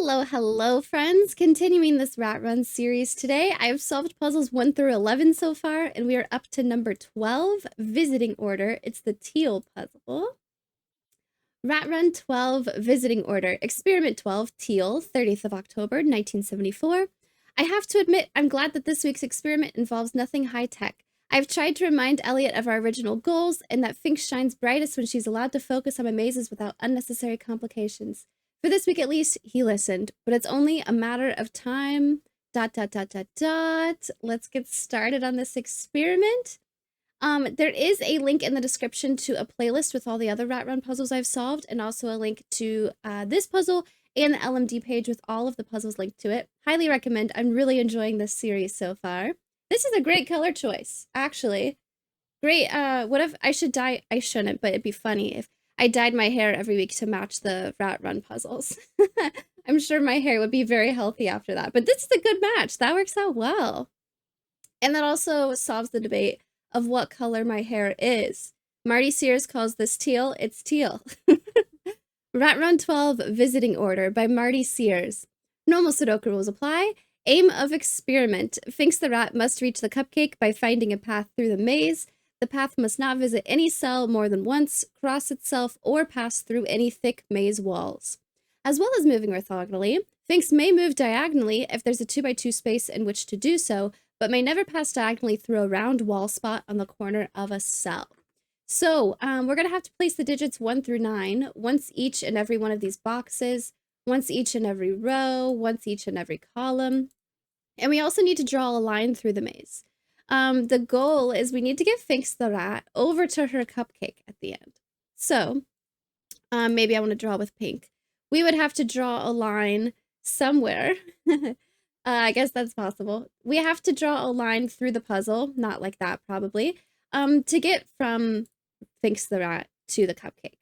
Hello, hello, friends. Continuing this Rat Run series today, I have solved puzzles 1 through 11 so far, and we are up to number 12, visiting order. It's the teal puzzle. Rat Run 12, visiting order. Experiment 12, teal, 30th of October, 1974. I have to admit, I'm glad that this week's experiment involves nothing high-tech. I've tried to remind Elliot of our original goals, and that Finks shines brightest when she's allowed to focus on my mazes without unnecessary complications. For this week at least, he listened, but it's only a matter of time. ... Let's get started on this experiment. There is a link in the description to a playlist with all the other Rat Run puzzles I've solved, and also a link to this puzzle and the LMD page with all of the puzzles linked to it. Highly recommend. I'm really enjoying this series so far. This is a great color choice, actually. Great. What if I should dye? I shouldn't, but it'd be funny if I dyed my hair every week to match the Rat Run puzzles. I'm sure my hair would be very healthy after that. But this is a good match. That works out well. And that also solves the debate of what color my hair is. Marty Sears calls this teal. It's teal. Rat Run 12, Visiting Order by Marty Sears. Normal Sudoku rules apply. Aim of experiment. Finks the rat must reach the cupcake by finding a path through the maze. The path must not visit any cell more than once, cross itself, or pass through any thick maze walls. As well as moving orthogonally, Finks may move diagonally if there's a 2x2 space in which to do so, but may never pass diagonally through a round wall spot on the corner of a cell. So we're going to have to place the digits 1 through 9, once each in every one of these boxes, once each in every row, once each in every column. And we also need to draw a line through the maze. The goal is we need to get Finks the rat over to her cupcake at the end. So maybe I want to draw with pink. We would have to draw a line somewhere. I guess that's possible. We have to draw a line through the puzzle, not like that probably, to get from Finks the rat to the cupcake.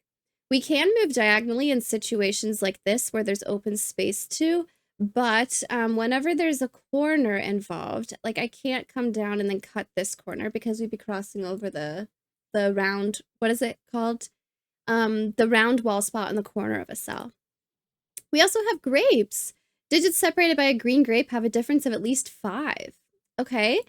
We can move diagonally in situations like this where there's open space too, but whenever there's a corner involved, like I can't come down and then cut this corner because we'd be crossing over the round, what is it called? The round wall spot in the corner of a cell. We also have grapes. Digits separated by a green grape have a difference of at least 5. Okay,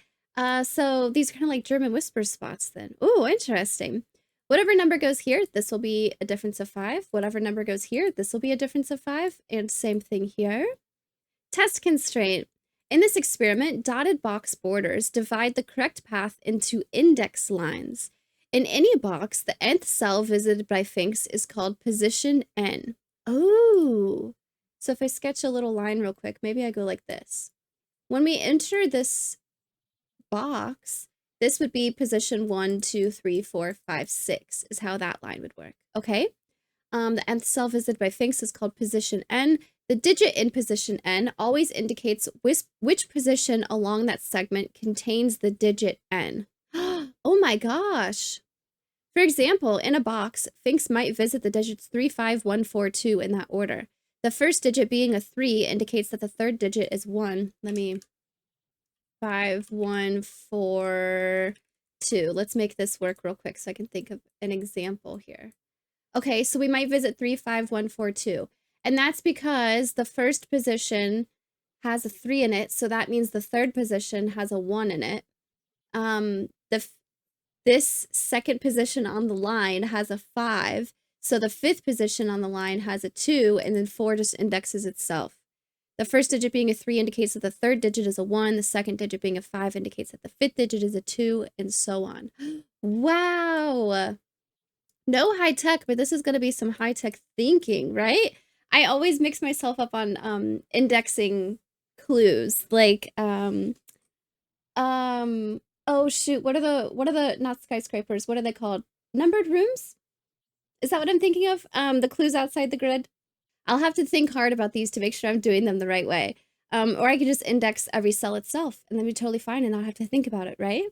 so these are kind of like German whisper spots then. Ooh, interesting. Whatever number goes here, this will be a difference of 5. Whatever number goes here, this will be a difference of 5. And same thing here. Test constraint. In this experiment, dotted box borders divide the correct path into index lines. In any box, the nth cell visited by Finks is called position n. Oh, so if I sketch a little line real quick, maybe I go like this. When we enter this box, this would be position 1, 2, 3, 4, 5, 6 is how that line would work. Okay. The nth cell visited by Finks is called position n. The digit in position n always indicates which position along that segment contains the digit n. Oh my gosh. For example, in a box, Finks might visit the digits 3, 5, 1, 4, 2 in that order. The first digit being a 3 indicates that the third digit is 1. 5, 1, 4, 2. Let's make this work real quick so I can think of an example here. Okay, so we might visit 3, 5, 1, 4, 2. And that's because the first position has a 3 in it, so that means the third position has a 1 in it. This second position on the line has a 5, so the fifth position on the line has a 2, and then 4 just indexes itself. The first digit being a 3 indicates that the third digit is a 1, the second digit being a 5 indicates that the fifth digit is a 2, and so on. Wow! No high tech, but this is going to be some high tech thinking, right? I always mix myself up on indexing clues, like oh shoot, what are the not skyscrapers? What are they called? Numbered rooms? Is that what I'm thinking of? The clues outside the grid. I'll have to think hard about these to make sure I'm doing them the right way. Or I could just index every cell itself, and then be totally fine and not have to think about it, right?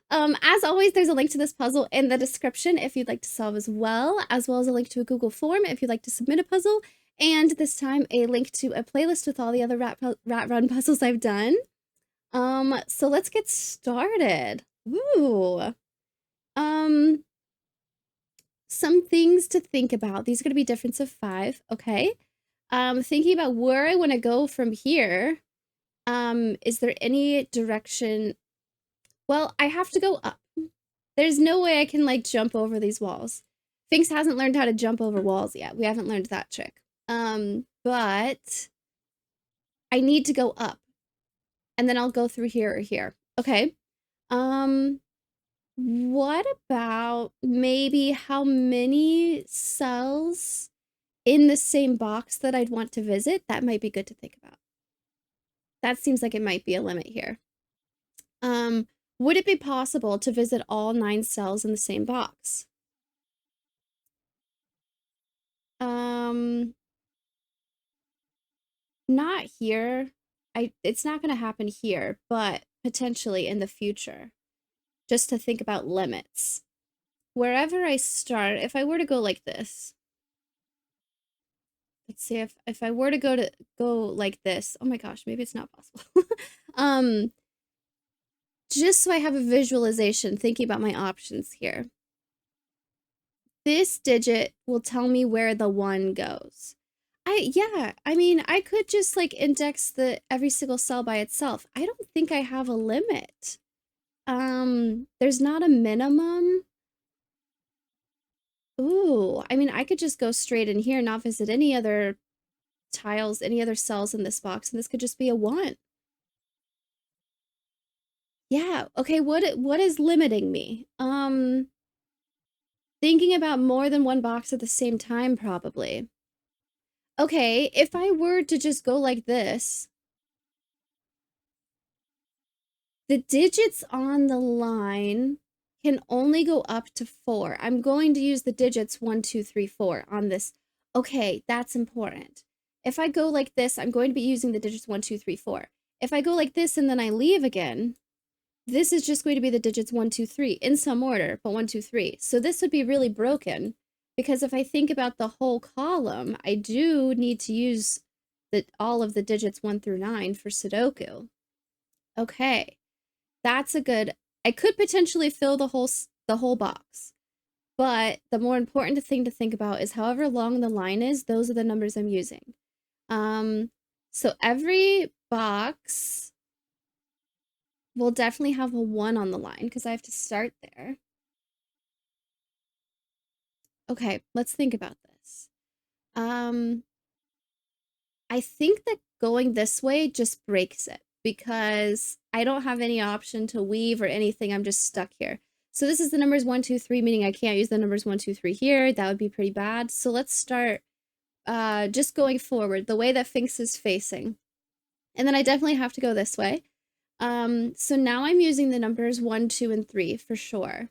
As always, there's a link to this puzzle in the description if you'd like to solve as well as a link to a Google form if you'd like to submit a puzzle, and this time a link to a playlist with all the other Rat Run puzzles I've done. So let's get started. Ooh. Some things to think about. These are going to be difference of 5, okay? Thinking about where I want to go from here. Is there any direction? Well, I have to go up. There's no way I can like jump over these walls. Finks hasn't learned how to jump over walls yet. We haven't learned that trick. But I need to go up. And then I'll go through here or here. Okay. What about maybe how many cells in the same box that I'd want to visit? That might be good to think about. That seems like it might be a limit here. Would it be possible to visit all 9 cells in the same box? Not here. It's not gonna happen here, but potentially in the future. Just to think about limits. Wherever I start, if I were to go like this, let's see if I were to go like this. Oh my gosh, maybe it's not possible. um, just so I have a visualization thinking about my options here. This digit will tell me where the 1 goes. Yeah, I mean, I could just like index every single cell by itself. I don't think I have a limit. There's not a minimum. Ooh, I mean, I could just go straight in here, not visit any other tiles, any other cells in this box, and this could just be a 1. Yeah, okay, what is limiting me? Thinking about more than one box at the same time, probably. Okay, if I were to just go like this, the digits on the line can only go up to 4. I'm going to use the digits 1, 2, 3, 4 on this. Okay, that's important. If I go like this, I'm going to be using the digits 1, 2, 3, 4. If I go like this and then I leave again, this is just going to be the digits 1, 2, 3 in some order, but 1, 2, 3. So this would be really broken because if I think about the whole column, I do need to use all of the digits 1 through 9 for Sudoku. Okay, that's a good. I could potentially fill the whole box, but the more important thing to think about is however long the line is, those are the numbers I'm using. So every box will definitely have a 1 on the line because I have to start there. Okay, let's think about this. I think that going this way just breaks it because I don't have any option to weave or anything. I'm just stuck here. So this is the numbers 1, 2, 3, meaning I can't use the numbers 1, 2, 3 here. That would be pretty bad. So let's start just going forward, the way that Finks is facing. And then I definitely have to go this way. So now I'm using the numbers 1, 2, and 3 for sure.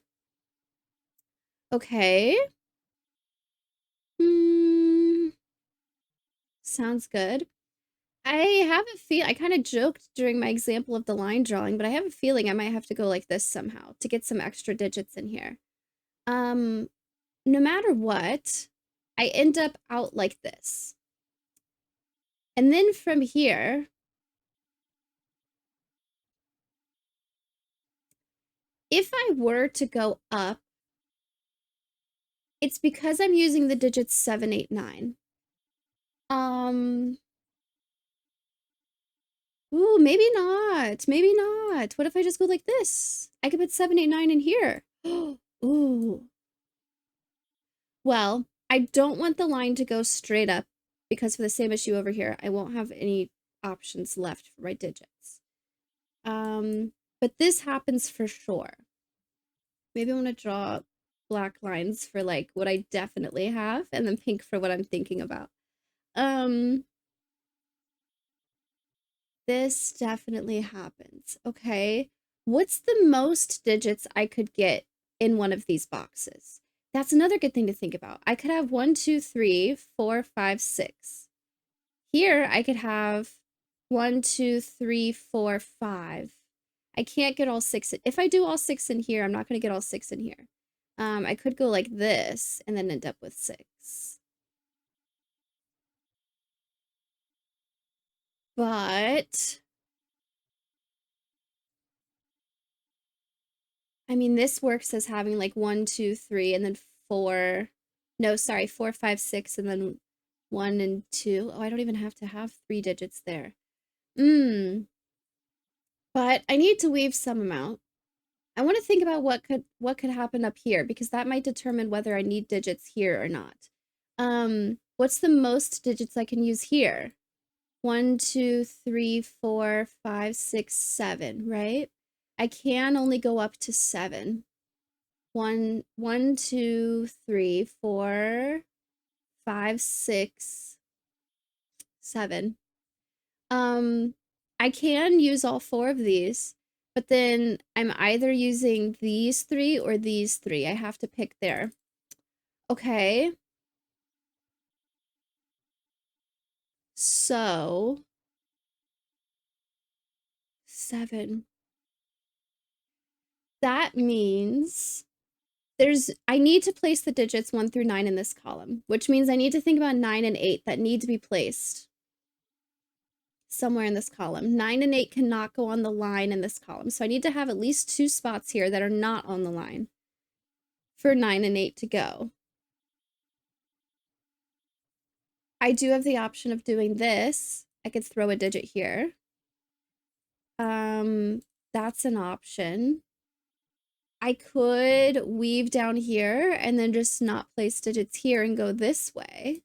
Okay. Sounds good. I have a feel I kind of joked during my example of the line drawing, but I have a feeling I might have to go like this somehow to get some extra digits in here. No matter what, I end up out like this. And then from here, if I were to go up, it's because I'm using the digits 7, 8, 9. Ooh, maybe not. Maybe not. What if I just go like this? I could put 7, 8, 9 in here. Ooh. Well, I don't want the line to go straight up because for the same issue over here, I won't have any options left for my digits. But this happens for sure. Maybe I want to draw black lines for like what I definitely have and then pink for what I'm thinking about. This definitely happens. Okay. What's the most digits I could get in one of these boxes? That's another good thing to think about. I could have 1, 2, 3, 4, 5, 6. Here I could have 1, 2, 3, 4, 5. I can't get all 6. If I do all 6 in here, I'm not going to get all 6 in here. I could go like this and then end up with 6. But I mean, this works as having like 1, 2, 3, and then 4. No, sorry, 4, 5, 6, and then 1 and 2. Oh, I don't even have to have 3 digits there. But I need to weave some amount. I want to think about what could happen up here because that might determine whether I need digits here or not. What's the most digits I can use here? 1, 2, 3, 4, 5, 6, 7, right? I can only go up to 7. 1, 1, 2, 3, 4, 5, 6, 7. I can use all 4 of these, but then I'm either using these 3 or these 3. I have to pick there. Okay. So 7. That means I need to place the digits 1 through 9 in this column, which means I need to think about 9 and 8 that need to be placed somewhere in this column. 9 and 8 cannot go on the line in this column. So I need to have at least 2 spots here that are not on the line for 9 and 8 to go. I do have the option of doing this. I could throw a digit here. That's an option. I could weave down here and then just not place digits here and go this way.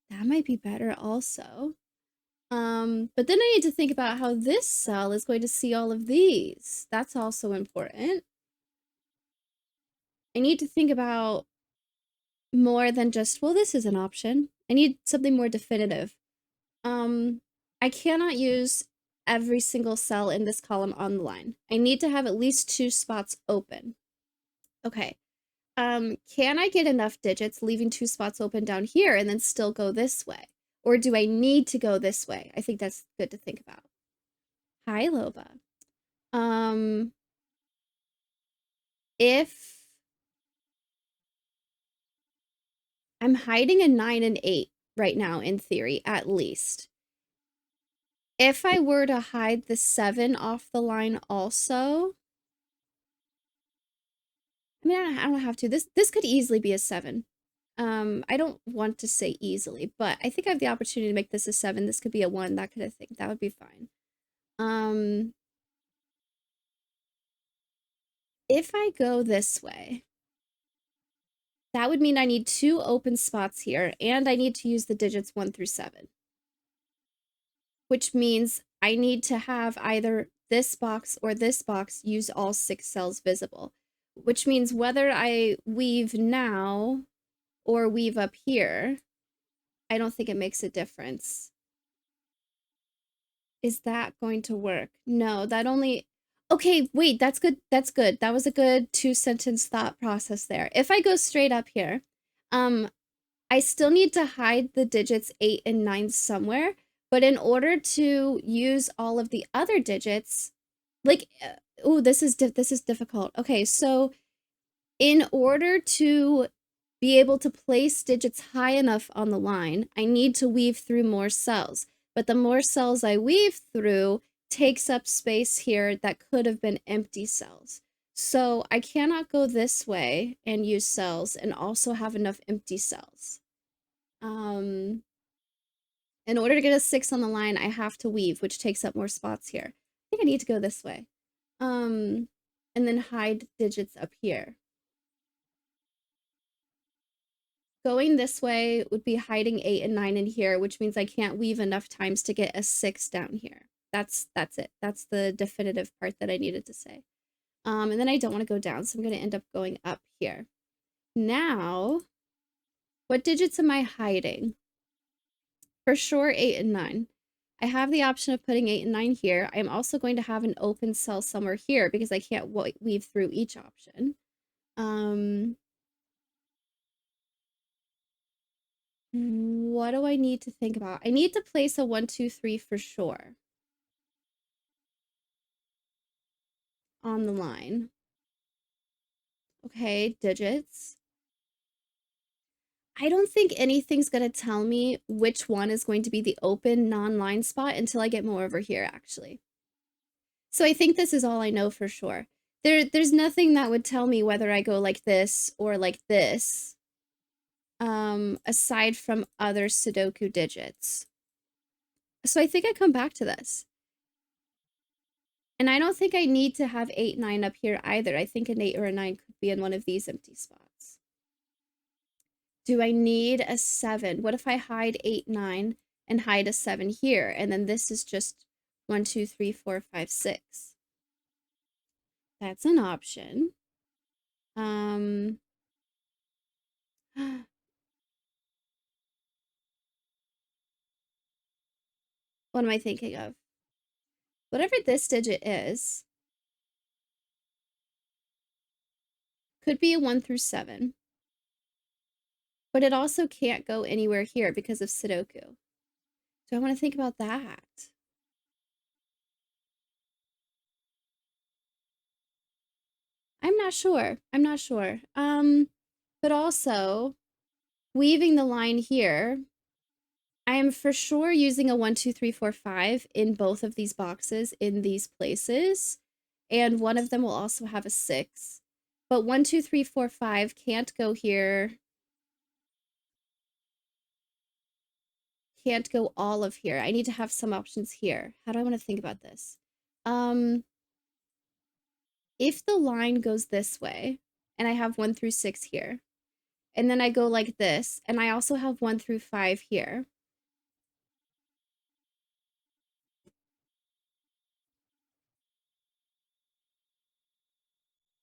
That might be better also. But then I need to think about how this cell is going to see all of these. That's also important. I need to think about more than just, well, this is an option. I need something more definitive. I cannot use every single cell in this column on the line. I need to have at least 2 spots open. Okay. Can I get enough digits leaving 2 spots open down here and then still go this way? Or do I need to go this way? I think that's good to think about. Hi, Loba. If I'm hiding a 9 and 8 right now, in theory, at least. If I were to hide the 7 off the line also, I mean, I don't have to. This could easily be a 7. I don't want to say easily, but I think I have the opportunity to make this a 7. This could be a 1, that kind of thing. That would be fine. If I go this way, that would mean I need 2 open spots here, and I need to use the digits 1 through 7. Which means I need to have either this box or this box use all 6 cells visible. Which means whether I weave now or weave up here, I don't think it makes a difference. Is that going to work? No, that only... Okay, wait, that's good. That's good. That was a good 2-sentence thought process there. If I go straight up here, I still need to hide the digits 8 and 9 somewhere, but in order to use all of the other digits, like, oh, this is difficult. Okay, so in order to be able to place digits high enough on the line, I need to weave through more cells. But the more cells I weave through takes up space here that could have been empty cells. So I cannot go this way and use cells and also have enough empty cells. In order to get a 6 on the line, I have to weave, which takes up more spots here. I think I need to go this way. And then hide digits up here. Going this way would be hiding 8 and 9 in here, which means I can't weave enough times to get a 6 down here. That's it. That's the definitive part that I needed to say. And then I don't want to go down, so I'm going to end up going up here. Now, what digits am I hiding? For sure, 8 and 9. I have the option of putting 8 and 9 here. I'm also going to have an open cell somewhere here because I can't weave through each option. What do I need to think about? I need to place a 1, 2, 3 for sure on the line. Okay, digits. I don't think anything's going to tell me which one is going to be the open non-line spot until I get more over here, actually. So I think this is all I know for sure. There's nothing that would tell me whether I go like this or like this. aside from other Sudoku digits. So I think I come back to this. And I don't think I need to have 8, 9 up here either. I think an 8 or a 9 could be in one of these empty spots. Do I need a 7? What if I hide 8, 9 and hide a 7 here? And then this is just 1, 2, 3, 4, 5, 6. That's an option. What am I thinking of? Whatever this digit is, could be a 1 through 7. But it also can't go anywhere here because of Sudoku. Do I want to think about that? I'm not sure. I'm not sure. But also, weaving the line here, I am for sure using a 1, 2, 3, 4, 5 in both of these boxes in these places. And one of them will also have a 6. But 1, 2, 3, 4, 5 can't go here. Can't go all of here. I need to have some options here. How do I want to think about this? If the line goes this way, and I have 1 through 6 here, and then I go like this, and I also have 1 through 5 here.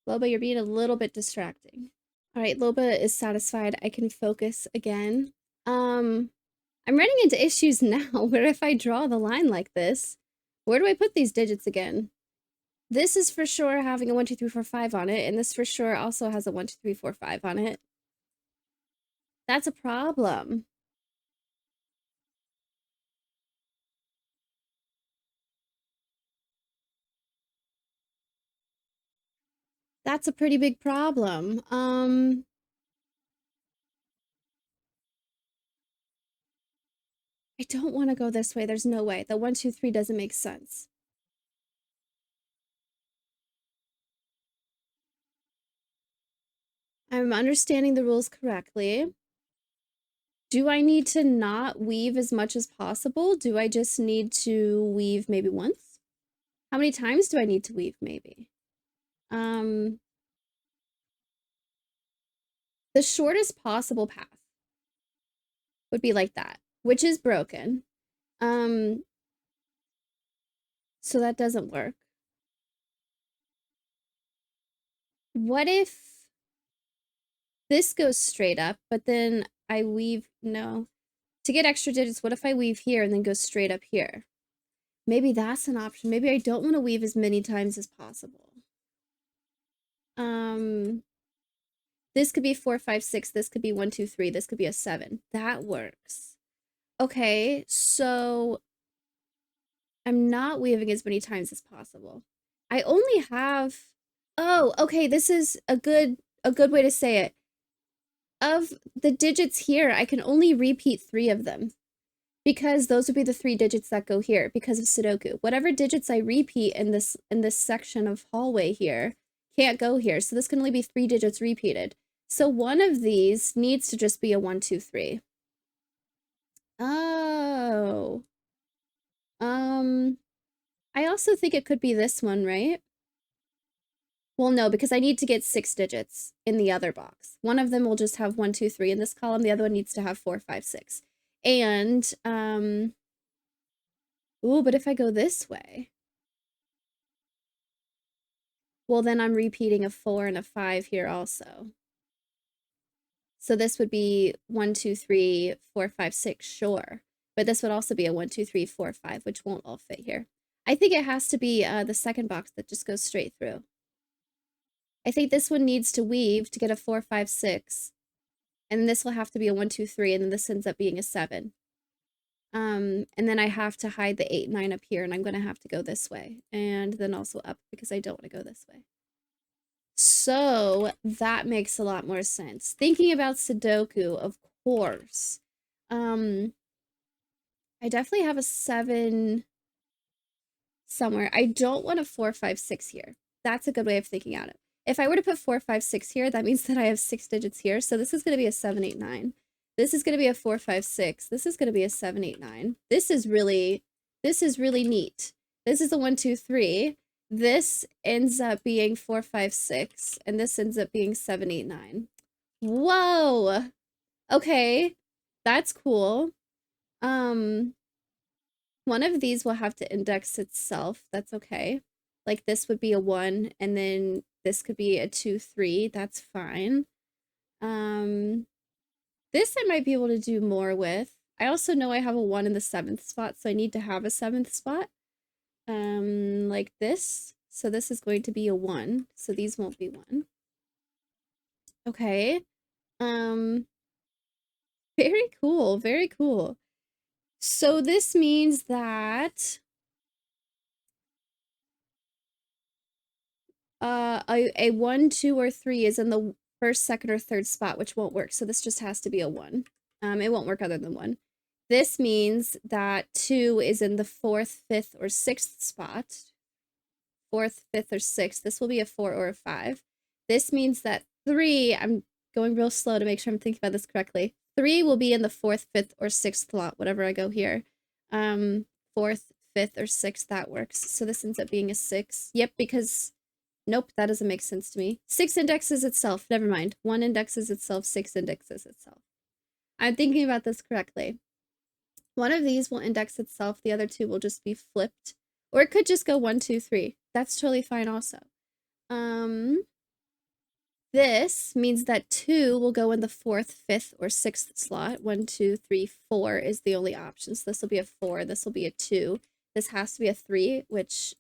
Loba, you're being a little bit distracting. All right, Loba is satisfied. I can focus again. I'm running into issues now where if I draw the line like this, where do I put these digits again? This is for sure having a 1, 2, 3, 4, 5 on it, and this for sure also has a 1, 2, 3, 4, 5 on it. That's a problem. That's a pretty big problem. I don't want to go this way. There's no way. The 1, 2, 3 doesn't make sense. I'm understanding the rules correctly. Do I need to not weave as much as possible? Do I just need to weave maybe once? How many times do I need to weave maybe? The shortest possible path would be like that, which is broken. So that doesn't work. What if this goes straight up, but then I weave, no. To get extra digits, what if I weave here and then go straight up here? Maybe that's an option. Maybe I don't want to weave as many times as possible. This could be 4, 5, 6. This could be 1, 2, 3. This could be a 7. That works. Okay, so I'm not weaving as many times as possible. I only have, oh, okay, this is a good way to say it. Of the digits here, I can only repeat 3 of them because those would be the 3 digits that go here because of Sudoku. Whatever digits I repeat in this section of hallway here can't go here. So this can only be 3 digits repeated. So one of these needs to just be a 1, 2, 3. Oh. I also think it could be this one, right? Well, no, because I need to get 6 digits in the other box. One of them will just have 1, 2, 3 in this column. The other one needs to have 4, 5, 6. And, ooh, but if I go this way, well, then I'm repeating a 4 and a 5 here also. So this would be 1, 2, 3, 4, 5, 6, sure. But this would also be a 1, 2, 3, 4, 5, which won't all fit here. I think it has to be the second box that just goes straight through. I think this one needs to weave to get a 4, 5, 6. And this will have to be a 1, 2, 3, and then this ends up being a 7. And then I have to hide the 8, 9 up here, and I'm going to have to go this way. And then also up, because I don't want to go this way. So that makes a lot more sense. Thinking about Sudoku, of course. I definitely have a 7 somewhere. I don't want a 4, 5, 6 here. That's a good way of thinking about it. If I were to put 4, 5, 6 here, that means that I have 6 digits here. So this is going to be a 7, 8, 9. This is going to be a 4, 5, 6. This is going to be a 7, 8, 9. This is really neat. This is a 1, 2, 3. This ends up being 4, 5, 6, and this ends up being 7, 8, 9. Whoa. Okay. That's cool. One of these will have to index itself. That's okay. Like this would be a 1, and then this could be a 2, 3. That's fine. This I might be able to do more with. I also know I have a 1 in the 7th spot, so I need to have a 7th spot. Like this. So this is going to be a 1. So these won't be 1. Okay. Very cool. Very cool. So this means that a 1, 2, or 3 is in the first, second, or third spot, which won't work. So this just has to be a 1. It won't work other than 1. This means that 2 is in the 4th, 5th, or 6th spot. 4th, 5th, or 6th. This will be a 4 or a 5. This means that 3, I'm going real slow to make sure I'm thinking about this correctly. 3 will be in the 4th, 5th, or 6th slot, whatever I go here. 4th, 5th, or 6th, that works. So this ends up being a 6. Yep, because nope, that doesn't make sense to me. 6 indexes itself. Never mind. 1 indexes itself. 6 indexes itself. I'm thinking about this correctly. One of these will index itself. The other 2 will just be flipped. Or it could just go 1, 2, 3. That's totally fine also. This means that 2 will go in the 4th, 5th, or 6th slot. 1, 2, 3, 4 is the only option. So this will be a 4. This will be a 2. This has to be a 3, which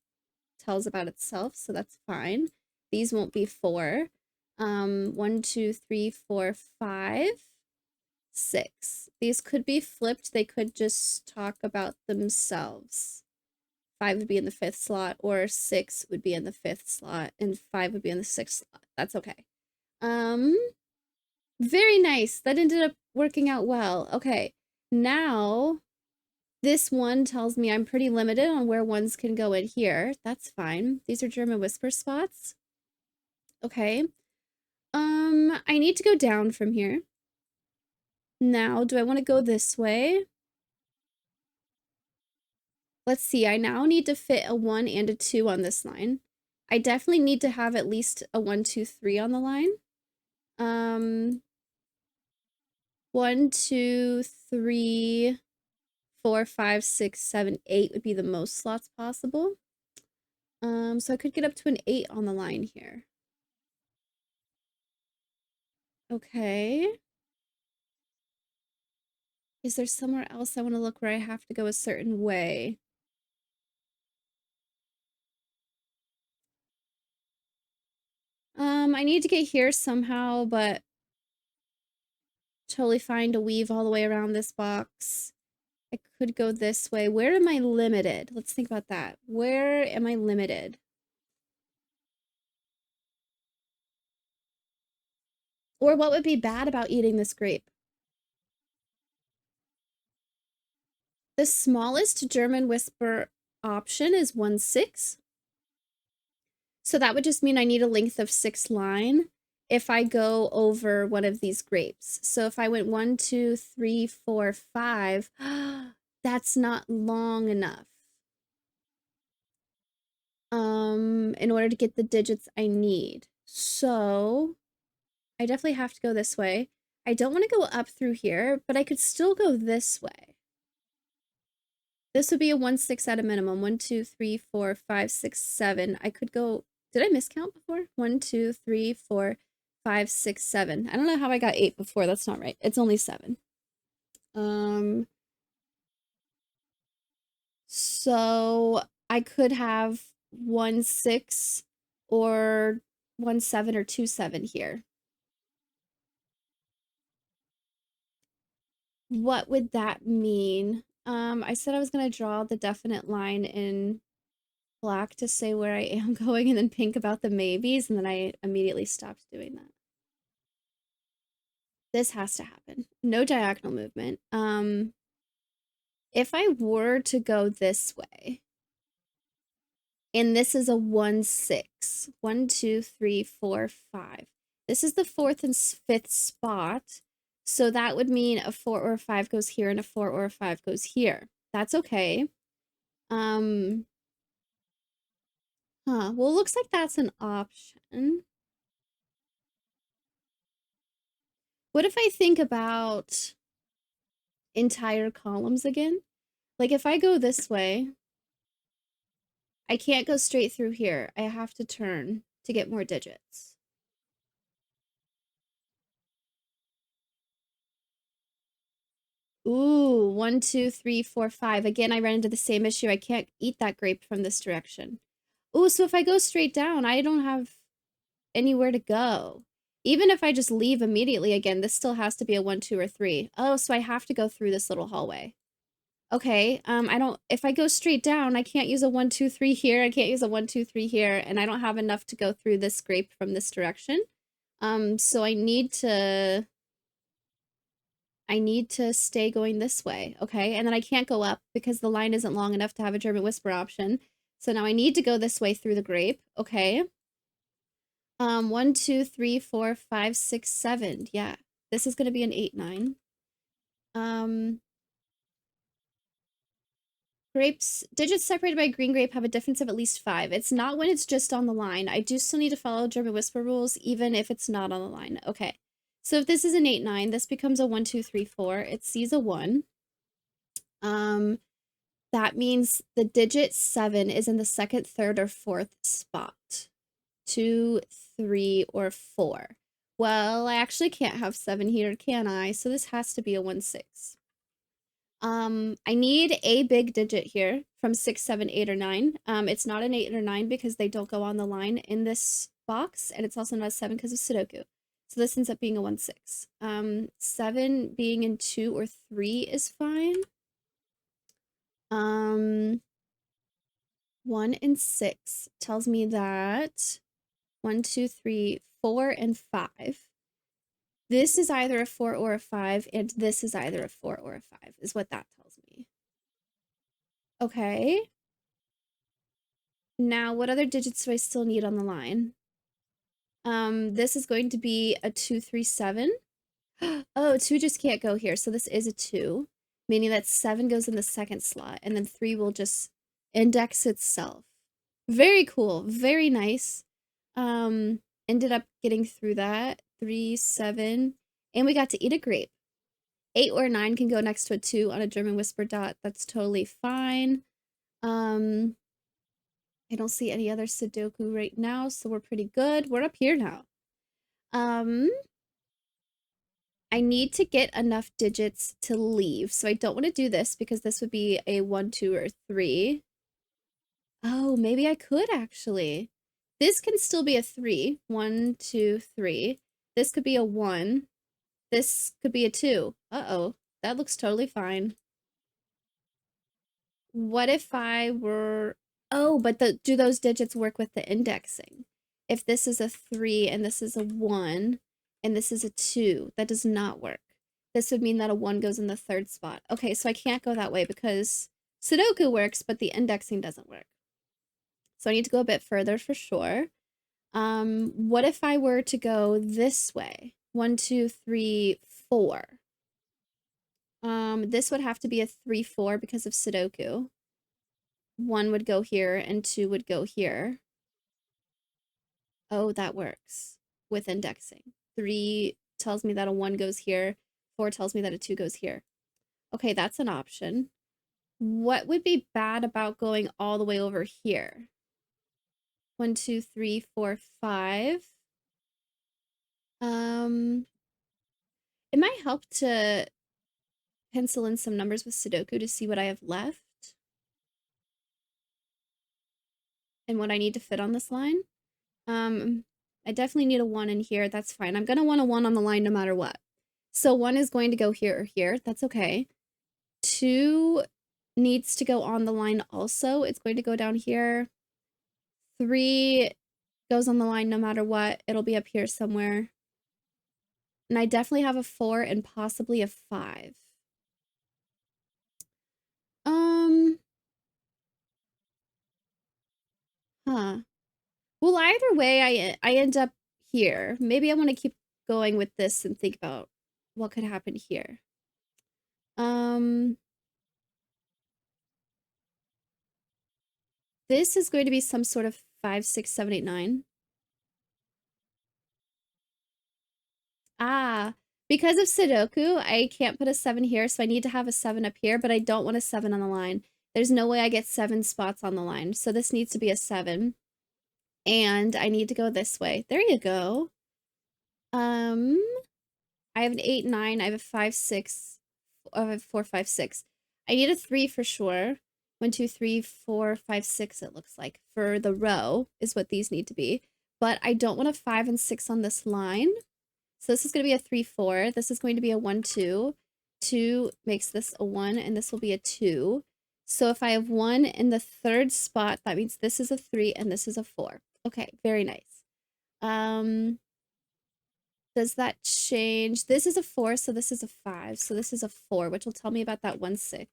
tells about itself, so that's fine. These won't be 4. 1, 2, 3, 4, 5, 6. These could be flipped. They could just talk about themselves. 5 would be in the 5th slot, or 6 would be in the 5th slot, and 5 would be in the 6th slot. That's okay. Very nice. That ended up working out well. Okay, now this one tells me I'm pretty limited on where ones can go in here. That's fine. These are German whisper spots. Okay. I need to go down from here. Now, do I want to go this way? Let's see. I now need to fit a 1 and a 2 on this line. I definitely need to have at least a 1, 2, 3 on the line. 1, 2, 3, 4, 5, 6, 7, 8 would be the most slots possible. So I could get up to an 8 on the line here. Okay. Is there somewhere else I want to look where I have to go a certain way? I need to get here somehow, but totally fine to weave all the way around this box. I could go this way. Where am I limited? Let's think about that. Where am I limited? Or what would be bad about eating this grape? The smallest German whisper option is 1/6. So that would just mean I need a length of 6 line if I go over one of these grapes. So if I went 1, 2, 3, 4, 5, that's not long enough. In order to get the digits I need. So I definitely have to go this way. I don't want to go up through here, but I could still go this way. This would be a 1/6 at a minimum. 1, 2, 3, 4, 5, 6, 7. I could go. Did I miscount before? 1, 2, 3, 4, 5, 6, 7. I don't know how I got 8 before. That's not right. It's only 7. So I could have 1/6 or 1/7 or 2/7 here. What would that mean? I said I was gonna draw the definite line in black to say where I am going, and then pink about the maybes, and then I immediately stopped doing that. This has to happen. No diagonal movement. If I were to go this way, and this is a 1/6. 1, 2, 3, 4, 5. This is the 4th and 5th spot. So that would mean a 4 or a 5 goes here and a 4 or a 5 goes here. That's okay. Well, it looks like that's an option. What if I think about entire columns again? Like if I go this way, I can't go straight through here. I have to turn to get more digits. Ooh, 1, 2, 3, 4, 5. Again, I ran into the same issue. I can't eat that grape from this direction. Ooh, so if I go straight down, I don't have anywhere to go. Even if I just leave immediately again, this still has to be a 1, 2, or 3. Oh, so I have to go through this little hallway. Okay, I don't, if I go straight down, I can't use a 1, 2, 3 here. I can't use a 1, 2, 3 here, and I don't have enough to go through this grape from this direction. So I need to stay going this way, okay? And then I can't go up because the line isn't long enough to have a German whisper option. So now I need to go this way through the grape, okay? 1, 2, 3, 4, 5, 6, 7. Yeah, this is gonna be an 8, 9. Grapes, digits separated by green grape have a difference of at least 5. It's not when it's just on the line. I do still need to follow German whisper rules, even if it's not on the line. Okay, so if this is an 8, 9, this becomes a 1, 2, 3, 4. It sees a 1. That means the digit 7 is in the second, third, or fourth spot. 2, 3, or 4. Well, I actually can't have 7 here, can I? So this has to be a 1, 6. I need a big digit here from 6, 7, 8, or 9. It's not an 8 or 9 because they don't go on the line in this box, and it's also not a 7 because of Sudoku. So this ends up being a 1, 6. 7 being in 2 or 3 is fine. 1 and 6 tells me that 1, 2, 3, 4, and 5. This is either a 4 or a 5, and this is either a 4 or a 5, is what that tells me. Okay. Now, what other digits do I still need on the line? This is going to be a 2, 3, 7. Oh, 2 just can't go here, so this is a 2, meaning that 7 goes in the second slot, and then 3 will just index itself. Very cool, very nice. Ended up getting through that. 3, 7, and we got to eat a grape. 8 or 9 can go next to a 2 on a German whisper dot. That's totally fine. I don't see any other Sudoku right now, so we're pretty good. We're up here now. I need to get enough digits to leave, so I don't want to do this because this would be a 1, 2, or 3. Oh, maybe I could actually. This can still be a 3. 1, 2, 3. This could be a 1. This could be a 2. Uh-oh. That looks totally fine. What if I were... Oh, but do those digits work with the indexing? If this is a 3 and this is a 1 and this is a 2, that does not work. This would mean that a 1 goes in the third spot. Okay, so I can't go that way because Sudoku works, but the indexing doesn't work. So I need to go a bit further for sure. What if I were to go this way? 1, 2, 3, 4. This would have to be a 3, 4 because of Sudoku. 1 would go here and 2 would go here. Oh, that works with indexing. 3 tells me that a 1 goes here. 4 tells me that a 2 goes here. Okay, that's an option. What would be bad about going all the way over here? 1, 2, 3, 4, 5. It might help to pencil in some numbers with Sudoku to see what I have left and what I need to fit on this line. I definitely need a 1 in here. That's fine. I'm going to want a 1 on the line no matter what. So 1 is going to go here or here. That's okay. 2 needs to go on the line also. It's going to go down here. 3 goes on the line no matter what. It'll be up here somewhere. And I definitely have a 4 and possibly a 5. Huh. Well, either way, I end up here. Maybe I want to keep going with this and think about what could happen here. Um, this is going to be some sort of 5, 6, 7, 8, 9. Ah, because of Sudoku, I can't put a 7 here, so I need to have a 7 up here, but I don't want a 7 on the line. There's no way I get 7 spots on the line, so this needs to be a 7. And I need to go this way. There you go. I have an 8, 9. I have a 5, 6. I have 4, 5, 6. I need a 3 for sure. 1, 2, 3, 4, 5, 6, it looks like. For the row is what these need to be. But I don't want a 5 and 6 on this line. So this is going to be a 3, 4. This is going to be a 1, 2. 2 makes this a 1, and this will be a 2. So if I have 1 in the third spot, that means this is a 3 and this is a 4. Okay, very nice. Does that change? This is a 4, so this is a 5. So this is a 4, which will tell me about that 1, 6.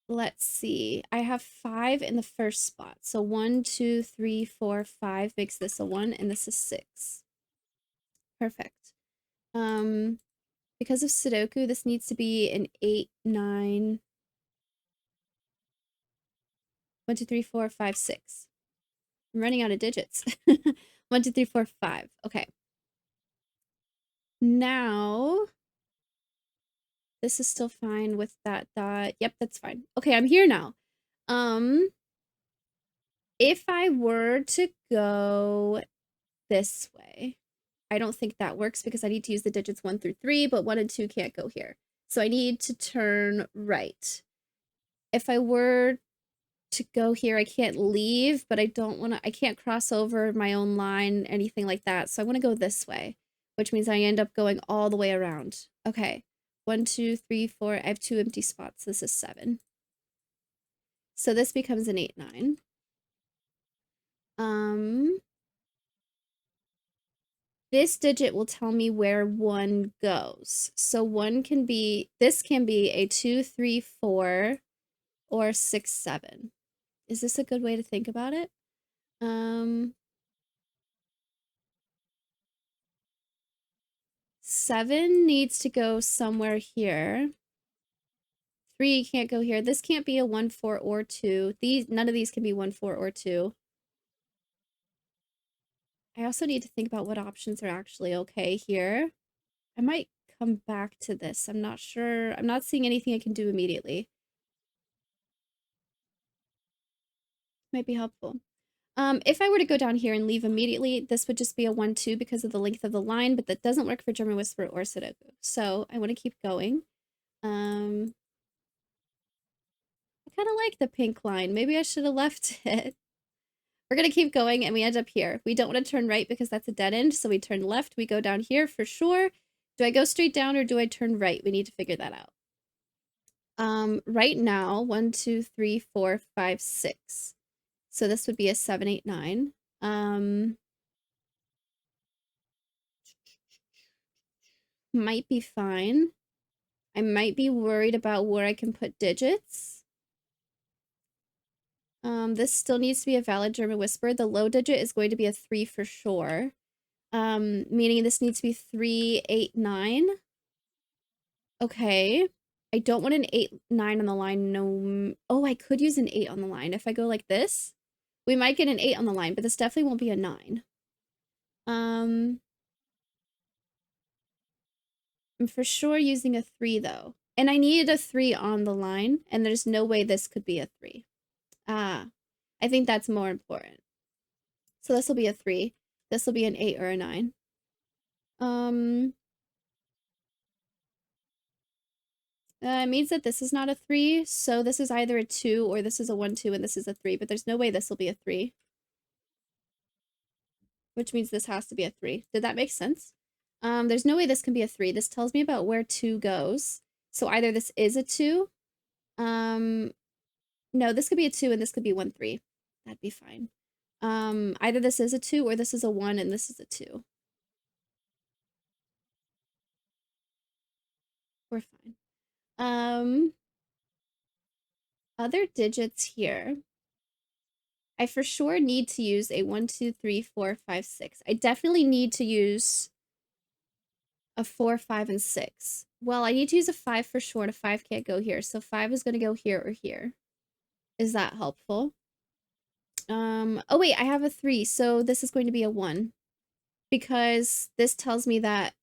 Let's see. I have 5 in the first spot. So 1, 2, 3, 4, 5 makes this a 1, and this is 6. Perfect. Because of Sudoku, this needs to be an 8, 9. 1, 2, 3, 4, 5, 6. I'm running out of digits. 1, 2, 3, 4, 5. Okay. Now, this is still fine with that dot. Yep, that's fine. Okay, I'm here now. If I were to go this way, I don't think that works because I need to use the digits 1 through 3, but 1 and 2 can't go here. So I need to turn right. If I were to go here, I can't leave, but I can't cross over my own line, anything like that. So I want to go this way, which means I end up going all the way around. Okay. 1, 2, 3, 4. I have 2 empty spots. This is 7. So this becomes an 8, 9. This digit will tell me where 1 goes. So 1 can be, this can be a 2, 3, 4, or 6, 7. Is this a good way to think about it? 7 needs to go somewhere here. 3 can't go here. This can't be a 1, 4, or 2. None of these can be 1, 4, or 2. I also need to think about what options are actually okay here. I might come back to this. I'm not sure. I'm not seeing anything I can do immediately. Might be helpful. If I were to go down here and leave immediately, this would just be a 1, 2 because of the length of the line, but that doesn't work for German Whisper or Sudoku. So I want to keep going. I kind of like the pink line. Maybe I should have left it. We're going to keep going and we end up here. We don't want to turn right because that's a dead end. So we turn left. We go down here for sure. Do I go straight down or do I turn right? We need to figure that out. Right now, 1, 2, 3, 4, 5, 6. So this would be a 7, 8, 9. Might be fine. I might be worried about where I can put digits. This still needs to be a valid German whisper. The low digit is going to be a 3 for sure. Meaning this needs to be 3, 8, 9. Okay. I don't want an 8, 9 on the line. No. Oh, I could use an 8 on the line. If I go like this, we might get an 8 on the line, but this definitely won't be a 9. I'm for sure using a 3 though. And I needed a 3 on the line, and there's no way this could be a 3. Ah, I think that's more important. So this will be a 3. This will be an 8 or a 9. It means that this is not a 3, so this is either a 2 or this is a 1, 2, and this is a 3, but there's no way this will be a 3. Which means this has to be a 3. Did that make sense? There's no way this can be a 3. This tells me about where 2 goes. So either this is a 2. No, this could be a 2 and this could be 1, 3. That'd be fine. Either this is a 2 or this is a 1 and this is a 2. We're fine. Other digits here. I for sure need to use a 1, 2, 3, 4, 5, 6. I definitely need to use a 4, 5, and 6. Well, I need to use a 5 for sure, and a 5 can't go here. So 5 is going to go here or here. Is that helpful? Oh wait, I have a 3, so this is going to be a 1. Because this tells me that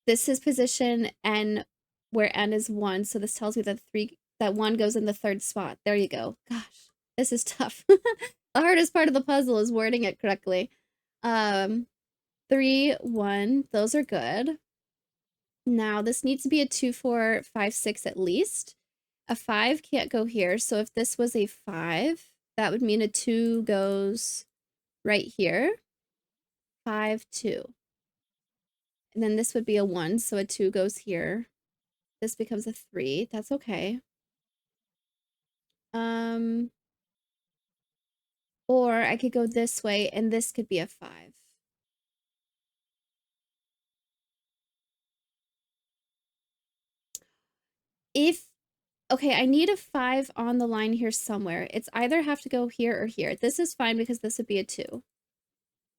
this is position n where n is 1, so this tells me that 1 goes in the third spot. There you go. Gosh, this is tough. The hardest part of the puzzle is wording it correctly. 3, 1, those are good. Now, this needs to be a 2, 4, 5, 6 at least. A 5 can't go here, so if this was a 5, that would mean a 2 goes right here. 5, 2. And then this would be a 1, so a 2 goes here. This becomes a 3. That's okay. Or I could go this way, and this could be a 5. Okay, I need a 5 on the line here somewhere. It's either have to go here or here. This is fine because this would be a 2.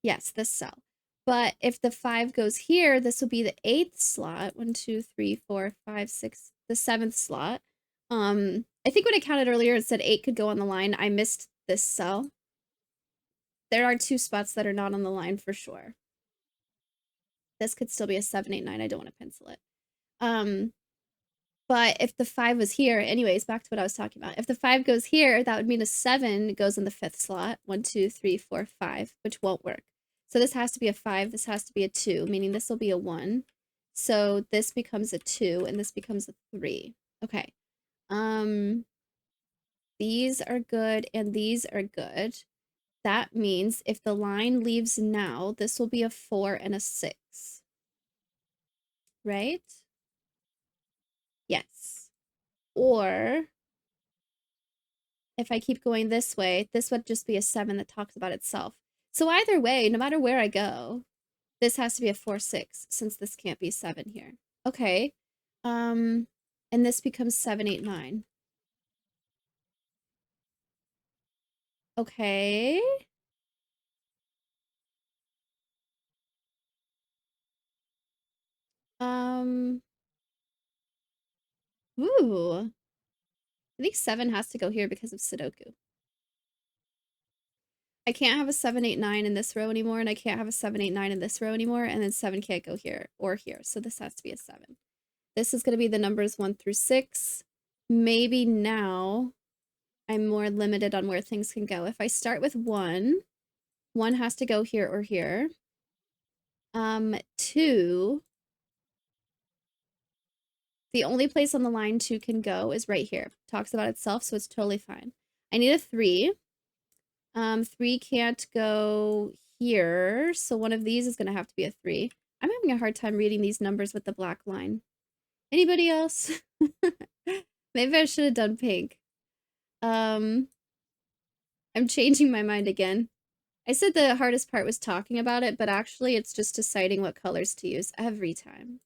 Yes, this cell. But if the 5 goes here, this will be the 8th slot. 1, 2, 3, 4, 5, 6, the 7th slot. I think when I counted earlier, it said 8 could go on the line. I missed this cell. There are 2 spots that are not on the line for sure. This could still be a 7, 8, 9. I don't want to pencil it. But if the 5 was here, anyways, back to what I was talking about. If the 5 goes here, that would mean a 7 goes in the 5th slot. 1, 2, 3, 4, 5, which won't work. So this has to be a 5, this has to be a 2, meaning this will be a 1. So this becomes a 2, and this becomes a 3. Okay. These are good, and these are good. That means if the line leaves now, this will be a 4 and a 6. Right? Yes. Or if I keep going this way, this would just be a 7 that talks about itself. So either way, no matter where I go, this has to be a 4, 6, since this can't be 7 here. Okay. And this becomes 7, 8, 9. Okay. Ooh. I think 7 has to go here because of Sudoku. I can't have a 7, 8, 9 in this row anymore, and I can't have a 7, 8, 9 in this row anymore, and then 7 can't go here or here, so this has to be a 7. This is going to be the numbers 1 through 6. Maybe now I'm more limited on where things can go. If I start with 1, 1 has to go here or here. 2, the only place on the line 2 can go is right here. Talks about itself, so it's totally fine. I need a 3. 3 can't go here, so one of these is going to have to be a 3. I'm having a hard time reading these numbers with the black line. Anybody else? Maybe I should have done pink. I'm changing my mind again. I said the hardest part was talking about it, but actually it's just deciding what colors to use every time.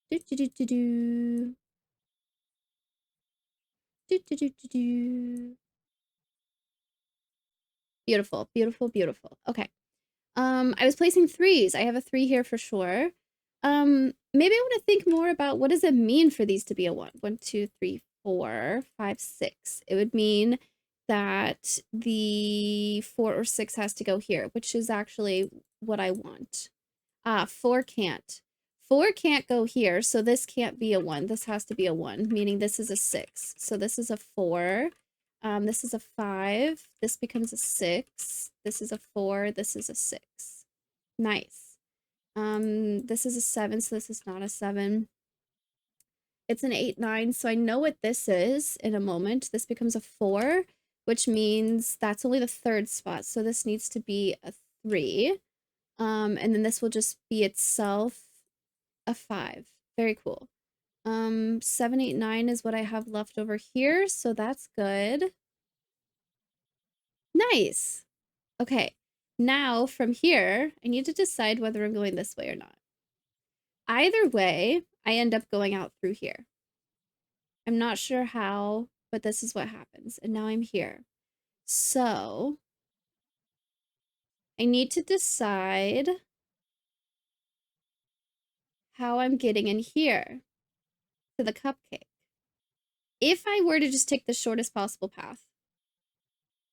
Do do do do do. Do do do do do. Beautiful, beautiful, beautiful. Okay. I was placing 3s. I have a 3 here for sure. Maybe I want to think more about what does it mean for these to be a 1? 1, 2, 3, 4, 5, 6. It would mean that the 4 or 6 has to go here, which is actually what I want. 4 can't. 4 can't go here, so this can't be a 1. This has to be a 1, meaning this is a 6. So this is a 4. This is a 5. This becomes a 6. This is a 4. This is a 6. Nice. This is a 7, so this is not a 7. It's an 8, 9, so I know what this is in a moment. This becomes a 4, which means that's only the 3rd spot, so this needs to be a 3. And then this will just be itself a 5. Very cool. 7, 8, 9 is what I have left over here, so that's good. Nice. Okay, now from here, I need to decide whether I'm going this way or not. Either way, I end up going out through here. I'm not sure how. but this is what happens. And now I'm here. So I need to decide how I'm getting in here to the cupcake. If I were to just take the shortest possible path,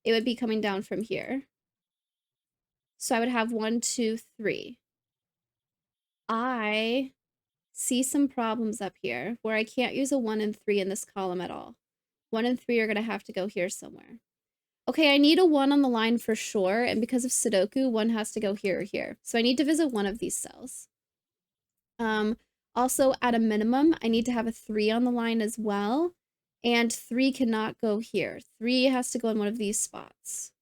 it would be coming down from here. So I would have 1, 2, 3. I see some problems up here where I can't use a 1 and 3 in this column at all. 1 and 3 are going to have to go here somewhere. Okay, I need a 1 on the line for sure, and because of Sudoku, 1 has to go here or here. So I need to visit one of these cells. Also, at a minimum, I need to have a 3 on the line as well, and 3 cannot go here. 3 has to go in one of these spots.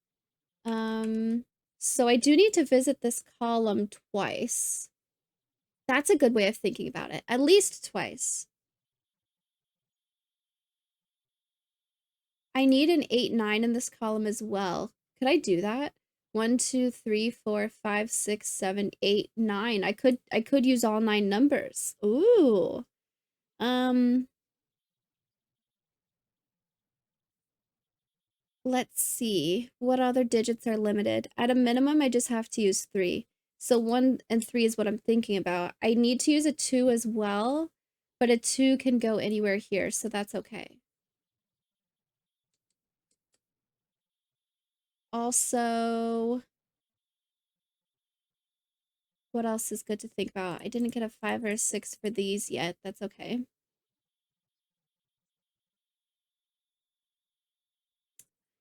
So I do need to visit this column twice. That's a good way of thinking about it. At least twice. I need an 8, 9 in this column as well. Could I do that? 1, 2, 3, 4, 5, 6, 7, 8, 9. I could use all 9 numbers. Ooh. Let's see. What other digits are limited? At a minimum, I just have to use 3. So 1 and 3 is what I'm thinking about. I need to use a 2 as well, but a 2 can go anywhere here, so that's okay. Also, what else is good to think about? I didn't get a 5 or a 6 for these yet. That's okay.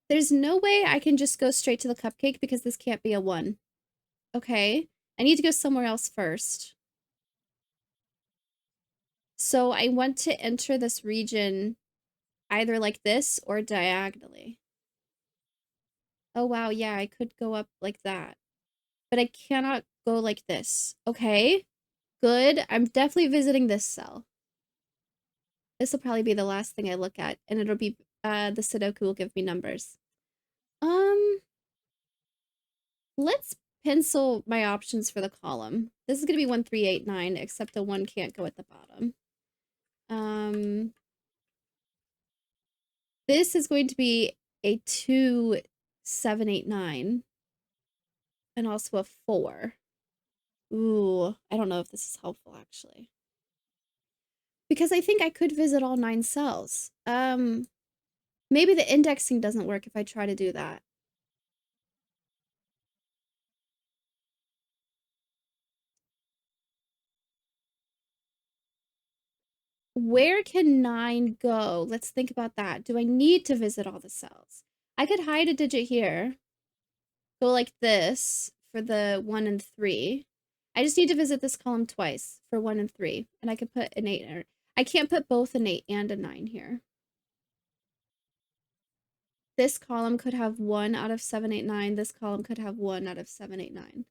There's no way I can just go straight to the cupcake because this can't be a 1. Okay. I need to go somewhere else first. So I want to enter this region either like this or diagonally. Oh, wow. Yeah, I could go up like that. But I cannot go like this. Okay. Good. I'm definitely visiting this cell. This will probably be the last thing I look at, and it'll be the Sudoku will give me numbers. Let's pencil my options for the column. This is gonna be 1, 3, 8, 9, except the 1 can't go at the bottom. This is going to be a 2, 7, 8, 9, and also a 4. Ooh, I don't know if this is helpful actually. Because I think I could visit all 9 cells. Maybe the indexing doesn't work if I try to do that. Where can 9 go? Let's think about that. Do I need to visit all the cells? I could hide a digit here. Go like this for the 1 and 3. I just need to visit this column twice for 1 and 3. And I could put an 8 or I can't put both an 8 and a 9 here. This column could have 1 out of 7, 8, 9. This column could have 1 out of 7, 8, 9.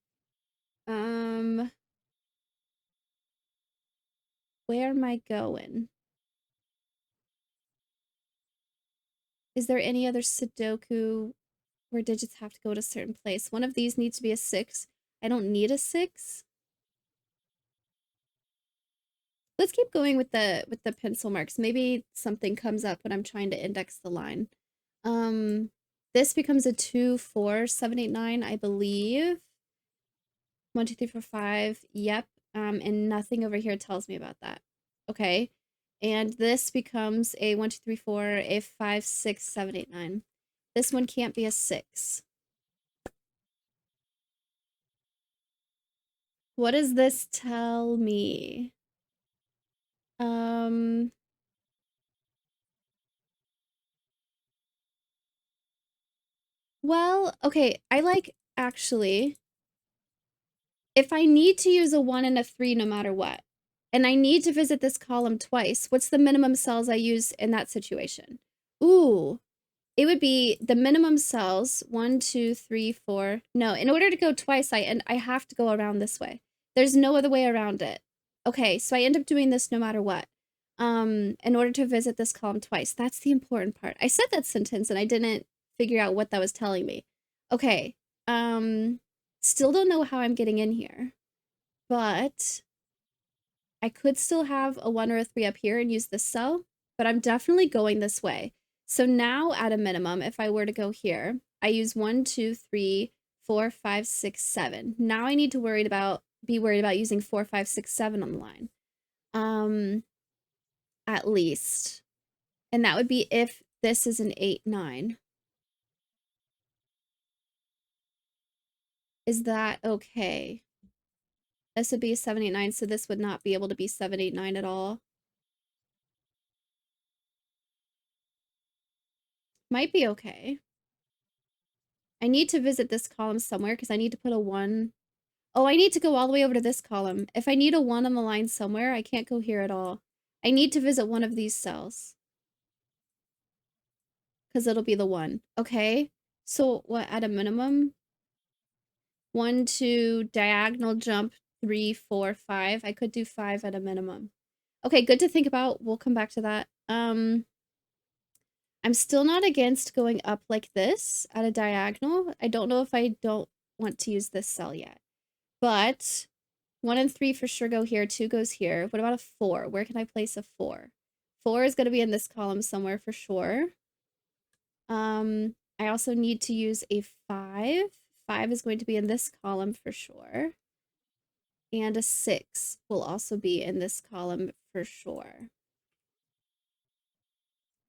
Where am I going? Is there any other Sudoku where digits have to go to a certain place? One of these needs to be a 6. I don't need a 6. Let's keep going with the pencil marks. Maybe something comes up when I'm trying to index the line. This becomes a 2, 4, 7, 8, 9, I believe. 1, 2, 3, 4, 5. Yep. And nothing over here tells me about that. Okay. And this becomes a 1, 2, 3, 4, a 5, 6, 7, 8, 9. This one can't be a 6. What does this tell me? Well, okay, I like actually if I need to use a 1 and a 3 no matter what, and I need to visit this column twice, what's the minimum cells I use in that situation? Ooh, it would be the minimum cells 1, 2, 3, 4. No, in order to go twice, I have to go around this way. There's no other way around it. Okay, so I end up doing this no matter what. In order to visit this column twice. That's the important part. I said that sentence and I didn't figure out what that was telling me. Okay. Still don't know how I'm getting in here, but I could still have a 1 or a 3 up here and use this cell, but I'm definitely going this way. So now at a minimum, if I were to go here, I use 1, 2, 3, 4, 5, 6, 7. Now I need to be worried about using 4, 5, 6, 7 on the line. At least. And that would be if this is an 8, 9. Is that okay? This would be a 7, 8, 9, so this would not be able to be 7, 8, 9 at all. Might be okay. I need to visit this column somewhere because I need to put a 1. Oh, I need to go all the way over to this column. If I need a 1 on the line somewhere, I can't go here at all. I need to visit one of these cells. Because it'll be the 1. Okay. So what, at a minimum? 1, 2, diagonal jump, 3, 4, 5. I could do 5 at a minimum. Okay, good to think about. We'll come back to that. I'm still not against going up like this at a diagonal. I don't know if I don't want to use this cell yet. But 1 and 3 for sure go here. 2 goes here. What about a 4? Where can I place a 4? 4 is going to be in this column somewhere for sure. I also need to use a 5. 5 is going to be in this column for sure. And a 6 will also be in this column for sure.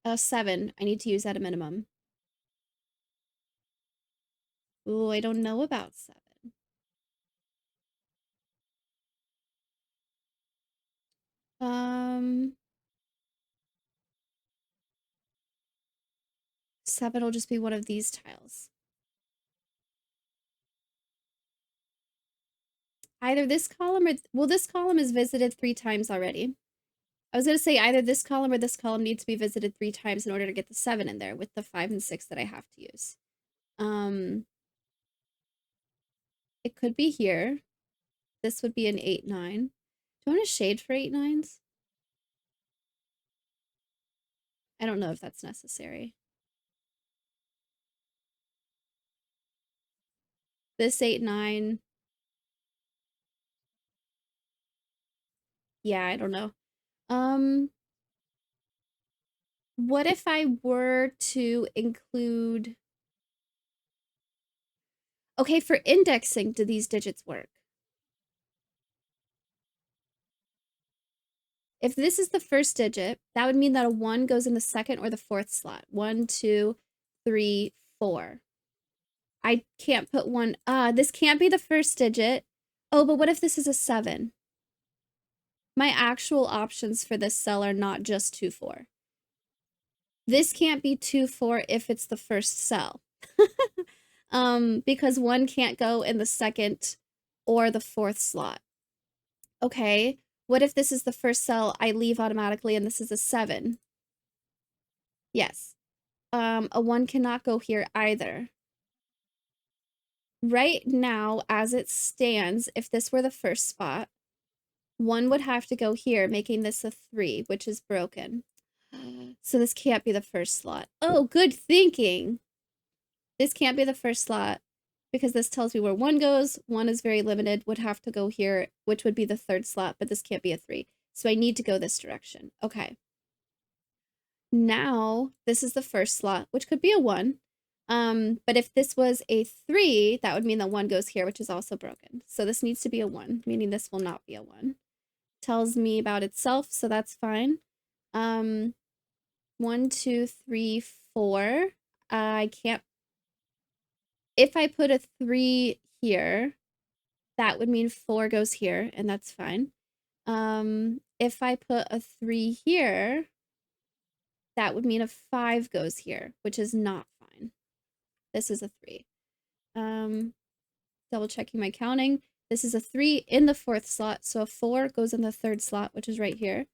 A 7, I need to use at a minimum. Ooh, I don't know about 7. 7 will just be one of these tiles. Either this column or, well, this column is visited 3 times already. I was going to say either this column or this column needs to be visited 3 times in order to get the 7 in there with the 5 and 6 that I have to use. It could be here. This would be an 8, 9. Do I want a shade for 8, 9s? I don't know if that's necessary. This 8, 9. Yeah, I don't know. What if I were to include... Okay, for indexing, do these digits work? If this is the first digit, that would mean that a 1 goes in the second or the fourth slot. 1, 2, 3, 4. I can't put 1. This can't be the first digit. Oh, but what if this is a 7? My actual options for this cell are not just 2, 4. This can't be 2, 4 if it's the first cell. Because 1 can't go in the second or the fourth slot. Okay, what if this is the first cell I leave automatically and this is a 7? Yes. A 1 cannot go here either. Right now, as it stands, if this were the first spot, 1 would have to go here, making this a 3, which is broken. So this can't be the first slot. Oh, good thinking. This can't be the first slot because this tells me where 1 goes. 1 is very limited, would have to go here, which would be the third slot, but this can't be a 3. So I need to go this direction. Okay. Now, this is the first slot, which could be a 1. But if this was a 3, that would mean that 1 goes here, which is also broken. So this needs to be a 1, meaning this will not be a 1. Tells me about itself, so that's fine. 1, 2, 3, 4. I can't... If I put a 3 here, that would mean 4 goes here, and that's fine. If I put a 3 here, that would mean a 5 goes here, which is not fine. This is a 3. Double checking my counting. This is a 3 in the fourth slot, so a 4 goes in the third slot, which is right here.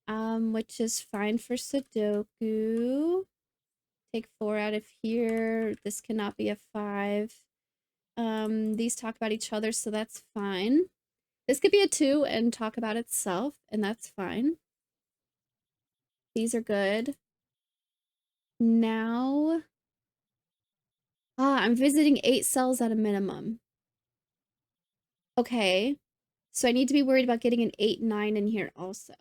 Which is fine for Sudoku. Take 4 out of here. This cannot be a 5. These talk about each other, so that's fine. This could be a 2 and talk about itself, and that's fine. These are good. Now, I'm visiting 8 cells at a minimum. Okay, so I need to be worried about getting an 8, 9 in here also.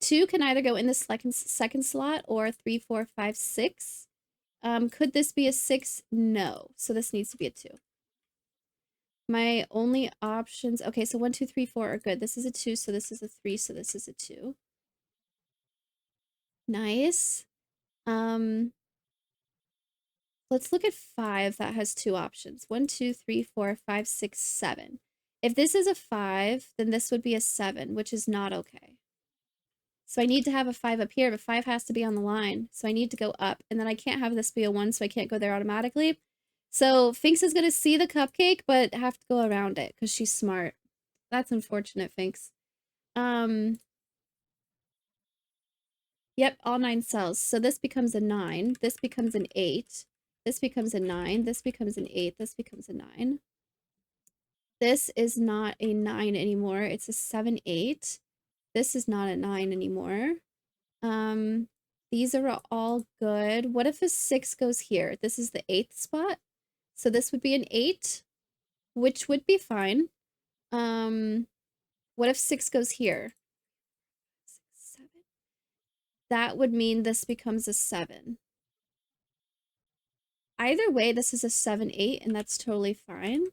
2 can either go in the second slot or 3, 4, 5, 6. Could this be a 6? No. So this needs to be a 2. My only options, okay, so 1, 2, 3, 4 are good. This is a 2, so this is a 3, so this is a 2. Nice. Let's look at 5 that has 2 options. 1, 2, 3, 4, 5, 6, 7. If this is a 5, then this would be a 7, which is not okay. So I need to have a 5 up here, but 5 has to be on the line. So I need to go up, and then I can't have this be a 1, so I can't go there automatically. So Finks is going to see the cupcake, but have to go around it because she's smart. That's unfortunate, Finks. Yep, all 9 cells. So this becomes a 9. This becomes an 8. This becomes a 9. This becomes an 8. This becomes a 9. This is not a 9 anymore. It's a 7, 8. This is not a 9 anymore. These are all good. What if a 6 goes here? This is the 8th spot. So this would be an 8, which would be fine. What if 6 goes here? 6, 7. That would mean this becomes a 7. Either way, this is a 7, 8, and that's totally fine.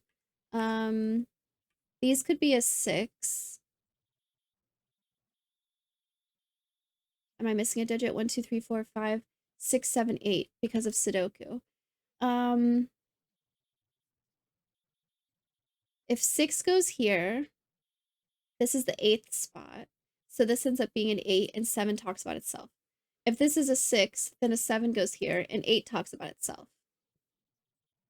These could be a 6. Am I missing a digit? 1, 2, 3, 4, 5, 6, 7, 8 because of Sudoku. If 6 goes here, this is the 8th spot. So this ends up being an 8, and 7 talks about itself. If this is a 6, then a 7 goes here, and 8 talks about itself.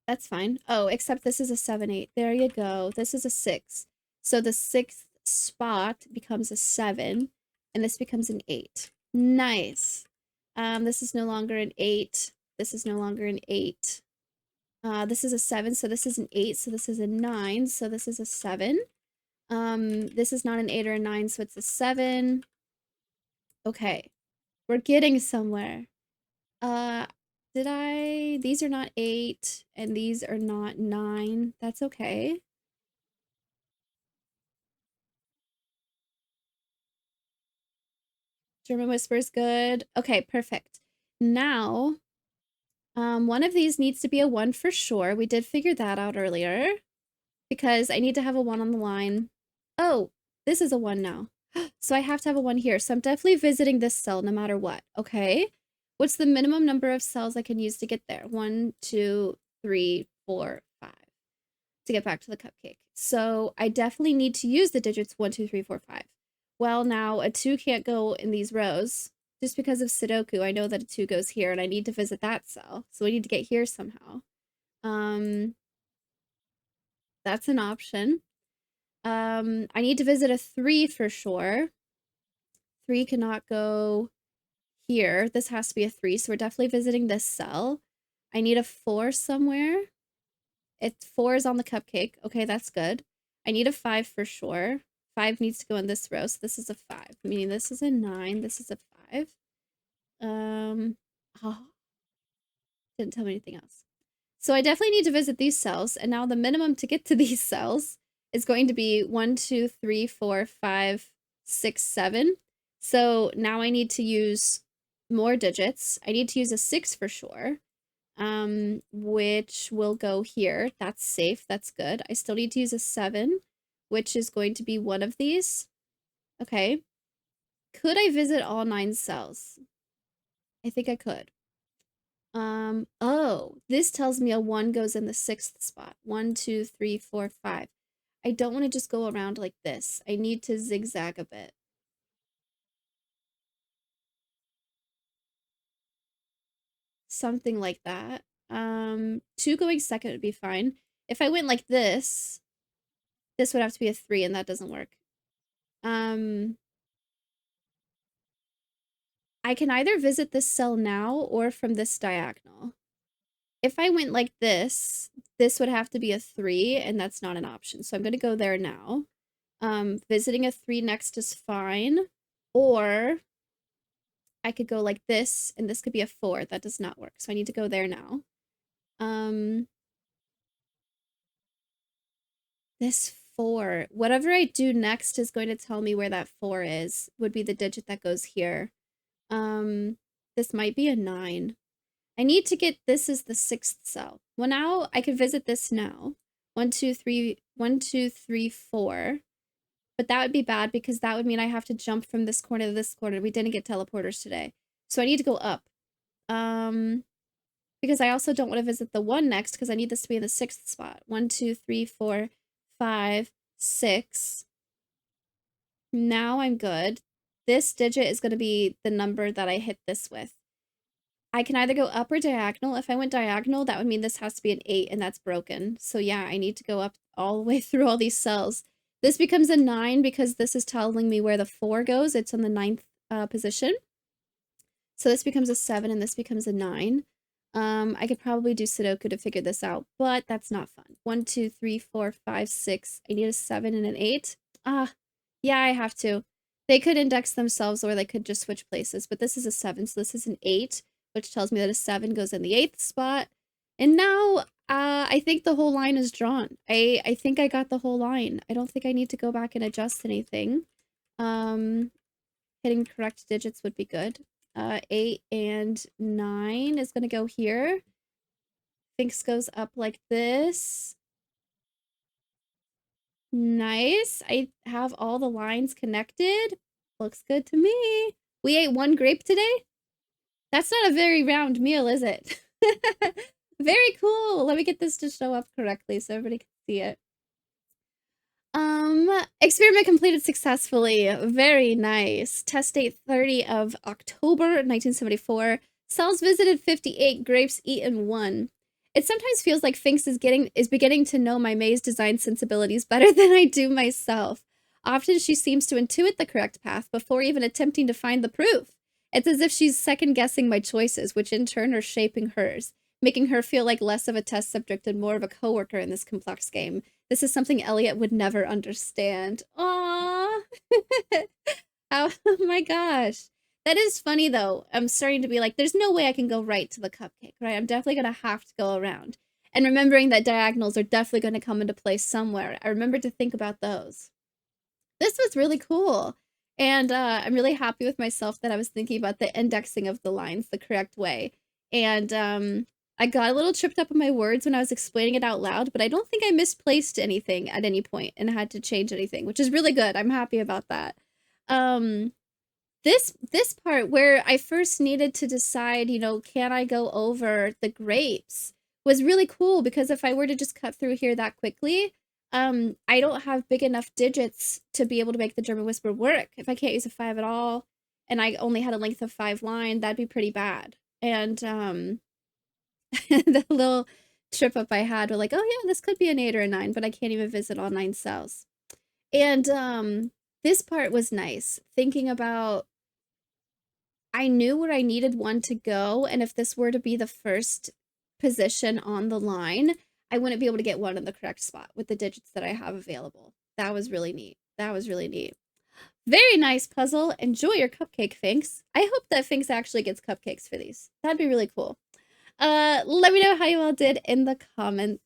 That's fine. Oh, except this is a 7, 8. There you go. This is a 6. So the 6th spot becomes a 7, and this becomes an 8. Nice. This is no longer an 8. This is no longer an 8. This is a 7, so this is an 8, so this is a 9, so this is a 7. This is not an 8 or a 9, so it's a 7. Okay. We're getting somewhere. These are not 8, and these are not 9. That's okay. German Whisper's good. Okay, perfect. Now, one of these needs to be a 1 for sure. We did figure that out earlier. Because I need to have a 1 on the line. Oh, this is a 1 now. So I have to have a 1 here. So I'm definitely visiting this cell no matter what, okay? What's the minimum number of cells I can use to get there? 1, 2, 3, 4, 5. To get back to the cupcake. So I definitely need to use the digits 1, 2, 3, 4, 5. Well, now a 2 can't go in these rows. Just because of Sudoku, I know that a 2 goes here, and I need to visit that cell. So I need to get here somehow. That's an option. I need to visit a 3 for sure. 3 cannot go here. This has to be a 3, so we're definitely visiting this cell. I need a 4 somewhere. 4 is on the cupcake. Okay, that's good. I need a 5 for sure. 5 needs to go in this row, so this is a 5. Meaning this is a 9, this is a 5. Oh, didn't tell me anything else. So I definitely need to visit these cells, and now the minimum to get to these cells is going to be 1, 2, 3, 4, 5, 6, 7. So now I need to use more digits. I need to use a 6 for sure, which will go here. That's safe. That's good. I still need to use a 7, which is going to be one of these. Okay. Could I visit all 9 cells? I think I could. Oh, this tells me a 1 goes in the 6th spot. 1, 2, 3, 4, 5. I don't want to just go around like this. I need to zigzag a bit. Something like that. 2 going second would be fine. If I went like this would have to be a 3, and that doesn't work. I can either visit this cell now or from this diagonal. If I went like this would have to be a 3, and that's not an option. So I'm going to go there now. Visiting a 3 next is fine. Or I could go like this, and this could be a 4. That does not work. So I need to go there now. This 4. Whatever I do next is going to tell me where that 4 is, would be the digit that goes here. This might be a 9. I need to get, this is the 6th cell. Well, now I can visit this now. 1, 2, 3, 1, 2, 3, 4. But that would be bad because that would mean I have to jump from this corner to this corner. We didn't get teleporters today. So I need to go up. Because I also don't want to visit the 1 next because I need this to be in the 6th spot. 1, 2, 3, 4, 5, 6. Now I'm good. This digit is going to be the number that I hit this with. I can either go up or diagonal. If I went diagonal, that would mean this has to be an 8, and that's broken. So yeah, I need to go up all the way through all these cells. This becomes a 9 because this is telling me where the 4 goes. It's in the 9th position. So this becomes a 7, and this becomes a 9. I could probably do Sudoku to figure this out, but that's not fun. 1, 2, 3, 4, 5, 6. I need a 7 and an 8. Yeah, I have to. They could index themselves or they could just switch places, but this is a 7, so this is an 8, which tells me that a 7 goes in the 8th spot. And now, I think the whole line is drawn. I think I got the whole line. I don't think I need to go back and adjust anything. Hitting correct digits would be good. 8 and 9 is going to go here. Sphinx goes up like this. Nice. I have all the lines connected. Looks good to me. We ate 1 grape today? That's not a very round meal, is it? Very cool. Let me get this to show up correctly so everybody can see it. Experiment completed successfully. Very nice. Test date 30 of October 1974. Cells visited 58, grapes eaten 1. It sometimes feels like Finks is beginning to know my maze design sensibilities better than I do myself. Often she seems to intuit the correct path before even attempting to find the proof. It's as if she's second-guessing my choices, which in turn are shaping hers, making her feel like less of a test subject and more of a coworker in this complex game. This is something Elliot would never understand. Aww. Oh my gosh. That is funny, though. I'm starting to be like, there's no way I can go right to the cupcake, right? I'm definitely going to have to go around. And remembering that diagonals are definitely going to come into play somewhere. I remember to think about those. This was really cool. And I'm really happy with myself that I was thinking about the indexing of the lines the correct way. And I got a little tripped up on my words when I was explaining it out loud, but I don't think I misplaced anything at any point and had to change anything, which is really good. I'm happy about that. This part where I first needed to decide, you know, can I go over the grapes was really cool because if I were to just cut through here that quickly, I don't have big enough digits to be able to make the German Whisper work. If I can't use a 5 at all, and I only had a length of 5 line, that'd be pretty bad. And the little trip up I had were like, oh yeah, this could be an 8 or a 9, but I can't even visit all 9 cells. And this part was nice, thinking about, I knew where I needed 1 to go, and if this were to be the first position on the line, I wouldn't be able to get 1 in the correct spot with the digits that I have available. That was really neat. That was really neat. Very nice puzzle. Enjoy your cupcake, Finks. I hope that Finks actually gets cupcakes for these. That'd be really cool. Let me know how you all did in the comments.